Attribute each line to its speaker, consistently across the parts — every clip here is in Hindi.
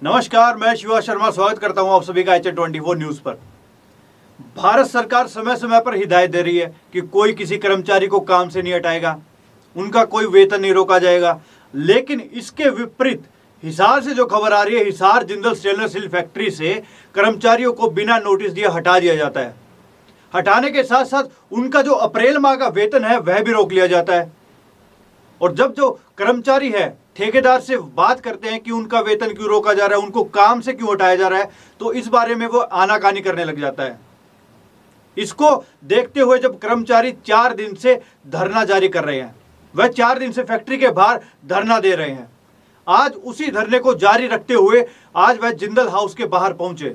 Speaker 1: नमस्कार, मैं शिवा शर्मा स्वागत करता हूं आप सभी का HN24 न्यूज पर। भारत सरकार समय समय पर हिदायत दे रही है कि कोई किसी कर्मचारी को काम से नहीं हटाएगा, उनका कोई वेतन नहीं रोका जाएगा। लेकिन इसके विपरीत हिसार से जो खबर आ रही है, Hisar Jindal stainless steel factory से कर्मचारियों को बिना नोटिस दिए हटा दिया जाता है। हटाने के साथ साथ उनका जो अप्रैल माह का वेतन है वह भी रोक लिया जाता है। और जब जो कर्मचारी है ठेकेदार से बात करते हैं कि उनका वेतन क्यों रोका जा रहा है, उनको काम से क्यों हटाया जा रहा है, तो इस बारे में वो आनाकानी करने लग जाता है। इसको देखते हुए जब कर्मचारी 4 दिन से धरना जारी कर रहे हैं, वह 4 दिन से फैक्ट्री के बाहर धरना दे रहे हैं। आज उसी धरने को जारी रखते हुए आज वह जिंदल हाउस के बाहर पहुंचे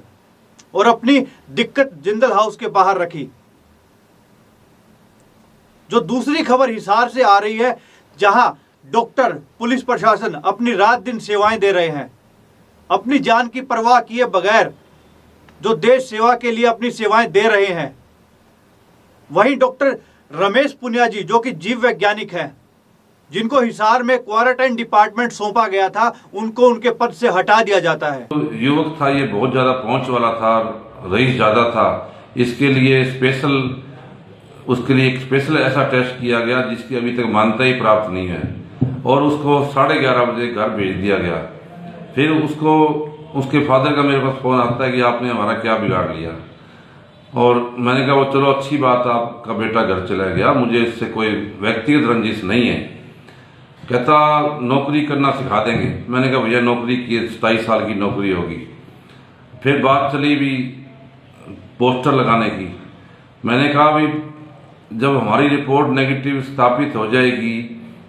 Speaker 1: और अपनी दिक्कत जिंदल हाउस के बाहर रखी। जो दूसरी खबर हिसार से आ रही है, जहां डॉक्टर, पुलिस प्रशासन अपनी रात दिन सेवाएं दे रहे हैं, अपनी जान की परवाह किए बगैर जो देश सेवा के लिए अपनी सेवाएं दे रहे हैं। वहीं डॉक्टर रमेश पुनिया जी, जो कि जीव वैज्ञानिक हैं, जिनको हिसार में क्वारंटाइन डिपार्टमेंट सौंपा गया था, उनको उनके पद से हटा दिया जाता है।
Speaker 2: तो युवक था, ये बहुत ज्यादा पहुंच वाला था, रईस ज्यादा था। इसके लिए उसके लिए एक स्पेशल ऐसा टेस्ट किया गया जिसकी अभी तक मान्यता ही प्राप्त नहीं है, और उसको 11:30 बजे घर भेज दिया गया। फिर उसके फादर का मेरे पास फोन आता है कि आपने हमारा क्या बिगाड़ लिया। और मैंने कहा वो चलो अच्छी बात, आपका बेटा घर चला गया, मुझे इससे कोई व्यक्तिगत रंजिश नहीं है। कहता नौकरी करना सिखा देंगे। मैंने कहा भैया नौकरी की 27 साल की नौकरी होगी। फिर बात चली भी पोस्टर लगाने की। मैंने कहा भाई जब हमारी रिपोर्ट नेगेटिव स्थापित हो जाएगी,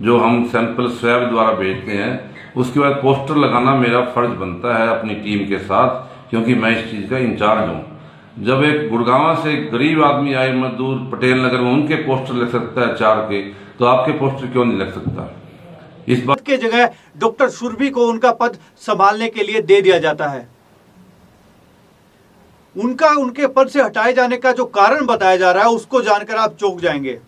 Speaker 2: जो हम सैंपल स्वैब द्वारा भेजते हैं, उसके बाद पोस्टर लगाना मेरा फर्ज बनता है अपनी टीम के साथ, क्योंकि मैं इस चीज़ का इंचार्ज हूँ। जब एक गुड़गांव से गरीब आदमी आए मजदूर पटेल नगर में, उनके पोस्टर लग सकता है 4 के, तो आपके पोस्टर क्यों नहीं लग सकता। इस बात
Speaker 1: के जगह डॉक्टर सुरभि को उनका पद संभालने के लिए दे दिया जाता है। उनके पद से हटाए जाने का जो कारण बताया जा रहा है, उसको जानकर आप चौंक जाएंगे।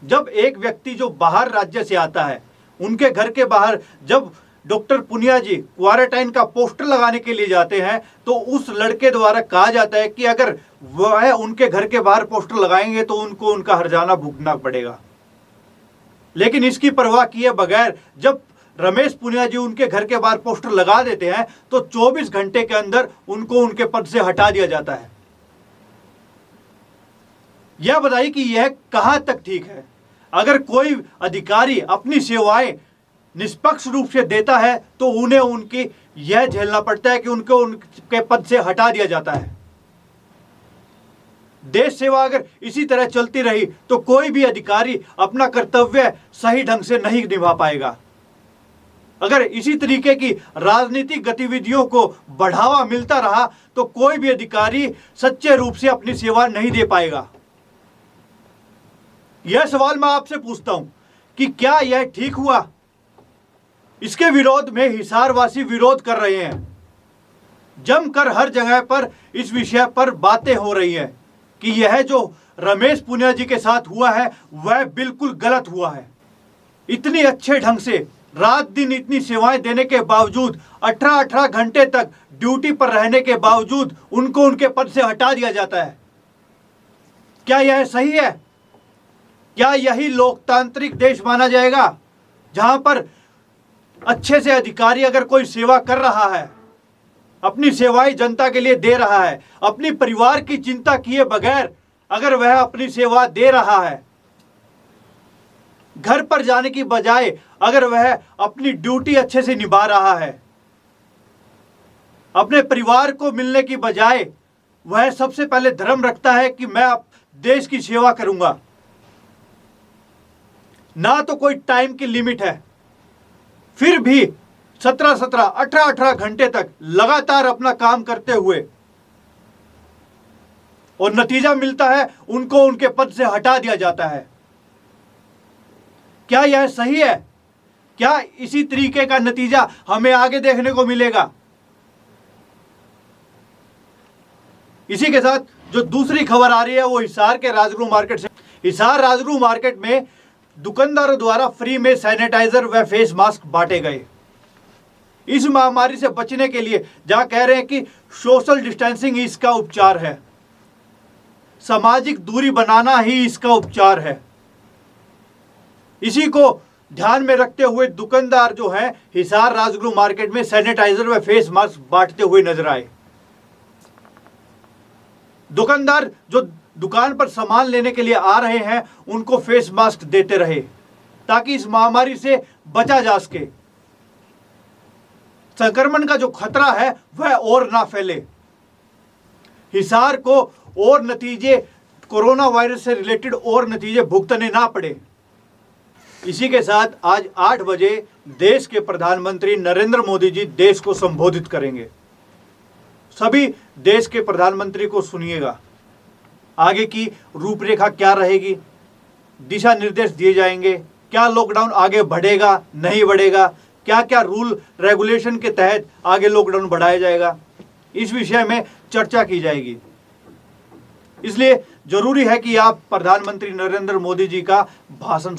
Speaker 1: जब एक व्यक्ति जो बाहर राज्य से आता है, उनके घर के बाहर जब डॉक्टर पुनिया जी क्वारंटाइन का पोस्टर लगाने के लिए जाते हैं, तो उस लड़के द्वारा कहा जाता है कि अगर वह उनके घर के बाहर पोस्टर लगाएंगे तो उनको उनका हर्जाना भुगतना पड़ेगा। लेकिन इसकी परवाह किए बगैर जब रमेश पुनिया जी उनके घर के बाहर पोस्टर लगा देते हैं, तो 24 घंटे के अंदर उनको उनके पद से हटा दिया जाता है। यह बताइए कि यह कहां तक ठीक है। अगर कोई अधिकारी अपनी सेवाएं निष्पक्ष रूप से देता है तो उन्हें उनकी यह झेलना पड़ता है कि उनको उनके पद से हटा दिया जाता है। देश सेवा अगर इसी तरह चलती रही तो कोई भी अधिकारी अपना कर्तव्य सही ढंग से नहीं निभा पाएगा। अगर इसी तरीके की राजनीतिक गतिविधियों को बढ़ावा मिलता रहा तो कोई भी अधिकारी सच्चे रूप से अपनी सेवा नहीं दे पाएगा। यह सवाल मैं आपसे पूछता हूं कि क्या यह ठीक हुआ? इसके विरोध में हिसारवासी विरोध कर रहे हैं। जमकर हर जगह पर इस विषय पर बातें हो रही हैं कि यह जो रमेश पुनिया जी के साथ हुआ है वह बिल्कुल गलत हुआ है। इतनी अच्छे ढंग से रात दिन इतनी सेवाएं देने के बावजूद, 18 घंटे तक ड्यूटी पर रहने के बावजूद उनको उनके पद से हटा दिया जाता है। क्या यह सही है? क्या यही लोकतांत्रिक देश माना जाएगा, जहां पर अच्छे से अधिकारी अगर कोई सेवा कर रहा है, अपनी सेवाएं जनता के लिए दे रहा है, अपनी परिवार की चिंता किए बगैर अगर वह अपनी सेवा दे रहा है, घर पर जाने की बजाय अगर वह अपनी ड्यूटी अच्छे से निभा रहा है, अपने परिवार को मिलने की बजाय वह सबसे पहले धर्म रखता है कि मैं देश की सेवा करूंगा, ना तो कोई टाइम की लिमिट है, फिर भी 18 घंटे तक लगातार अपना काम करते हुए, और नतीजा मिलता है उनको उनके पद से हटा दिया जाता है। क्या यह सही है? क्या इसी तरीके का नतीजा हमें आगे देखने को मिलेगा? इसी के साथ जो दूसरी खबर आ रही है वो हिसार के राजगुरु मार्केट से। हिसार राजगुरु मार्केट में दुकानदारों द्वारा फ्री में सैनिटाइजर व फेस मास्क बांटे गए। इस महामारी से बचने के लिए जहां कह रहे हैं कि सोशल डिस्टेंसिंग इसका उपचार है, सामाजिक दूरी बनाना ही इसका उपचार है, इसी को ध्यान में रखते हुए दुकानदार जो है हिसार राजगुरु मार्केट में सैनिटाइजर व फेस मास्क बांटते हुए नजर आए। दुकानदार जो दुकान पर सामान लेने के लिए आ रहे हैं उनको फेस मास्क देते रहे ताकि इस महामारी से बचा जा सके, संक्रमण का जो खतरा है वह और ना फैले, हिसार को और नतीजे कोरोना वायरस से रिलेटेड और नतीजे भुगतने ना पड़े। इसी के साथ आज 8 बजे देश के प्रधानमंत्री नरेंद्र मोदी जी देश को संबोधित करेंगे। सभी देश के प्रधानमंत्री को सुनिएगा, आगे की रूपरेखा क्या रहेगी, दिशा निर्देश दिए जाएंगे, क्या लॉकडाउन आगे बढ़ेगा नहीं बढ़ेगा, क्या क्या रूल रेगुलेशन के तहत आगे लॉकडाउन बढ़ाया जाएगा, इस विषय में चर्चा की जाएगी। इसलिए जरूरी है कि आप प्रधानमंत्री नरेंद्र मोदी जी का भाषण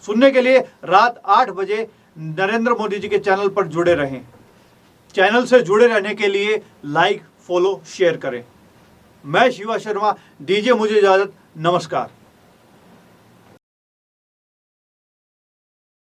Speaker 1: सुनने के लिए रात 8 बजे नरेंद्र मोदी जी के चैनल पर जुड़े रहें। चैनल से जुड़े रहने के लिए लाइक, फॉलो, शेयर करें। मैं शिवा शर्मा, दीजिए मुझे इजाजत। नमस्कार।